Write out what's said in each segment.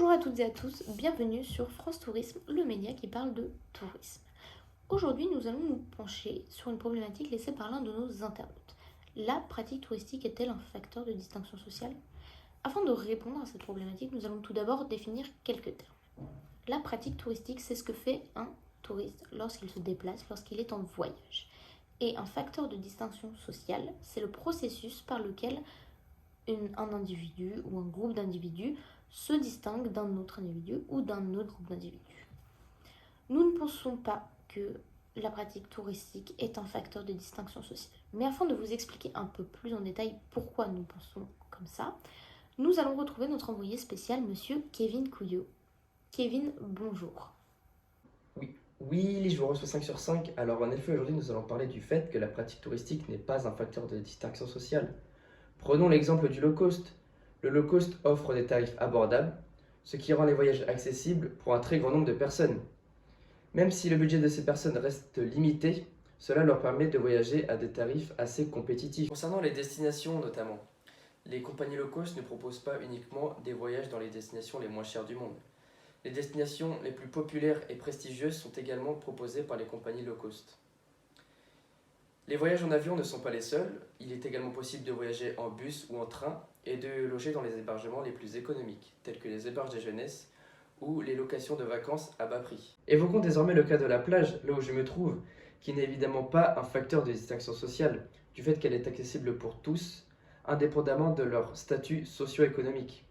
Bonjour à toutes et à tous, bienvenue sur France Tourisme, le média qui parle de tourisme. Aujourd'hui, nous allons nous pencher sur une problématique laissée par l'un de nos internautes. La pratique touristique est-elle un facteur de distinction sociale? Afin de répondre à cette problématique, nous allons tout d'abord définir quelques termes. La pratique touristique, c'est ce que fait un touriste lorsqu'il se déplace, lorsqu'il est en voyage. Et un facteur de distinction sociale, c'est le processus par lequel un individu ou un groupe d'individus se distingue d'un autre individu ou d'un autre groupe d'individus. Nous ne pensons pas que la pratique touristique est un facteur de distinction sociale. Mais afin de vous expliquer un peu plus en détail pourquoi nous pensons comme ça, nous allons retrouver notre envoyé spécial, monsieur Kevin Couillot. Kevin, bonjour. Oui, je vous reçois 5 sur 5. Alors en effet, aujourd'hui, nous allons parler du fait que la pratique touristique n'est pas un facteur de distinction sociale. Prenons l'exemple du low cost. Le low cost offre des tarifs abordables, ce qui rend les voyages accessibles pour un très grand nombre de personnes. Même si le budget de ces personnes reste limité, cela leur permet de voyager à des tarifs assez compétitifs. Concernant les destinations notamment, les compagnies low cost ne proposent pas uniquement des voyages dans les destinations les moins chères du monde. Les destinations les plus populaires et prestigieuses sont également proposées par les compagnies low cost. Les voyages en avion ne sont pas les seuls, il est également possible de voyager en bus ou en train et de loger dans les hébergements les plus économiques, tels que les auberges de jeunesse ou les locations de vacances à bas prix. Évoquons désormais le cas de la plage, là où je me trouve, qui n'est évidemment pas un facteur de distinction sociale, du fait qu'elle est accessible pour tous, indépendamment de leur statut socio-économique.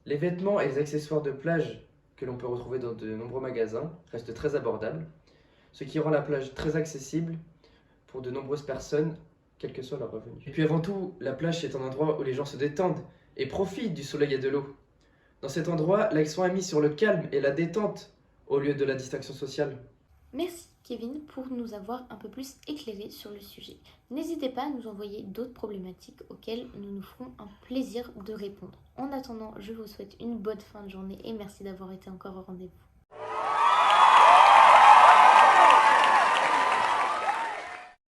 Les vêtements et les accessoires de plage que l'on peut retrouver dans de nombreux magasins restent très abordables, ce qui rend la plage très accessible pour de nombreuses personnes, quel que soit leur revenu. Et puis avant tout, la plage est un endroit où les gens se détendent et profitent du soleil et de l'eau. Dans cet endroit, l'accent est mis sur le calme et la détente au lieu de la distinction sociale. Merci Kevin pour nous avoir un peu plus éclairé sur le sujet. N'hésitez pas à nous envoyer d'autres problématiques auxquelles nous nous ferons un plaisir de répondre. En attendant, je vous souhaite une bonne fin de journée et merci d'avoir été encore au rendez-vous.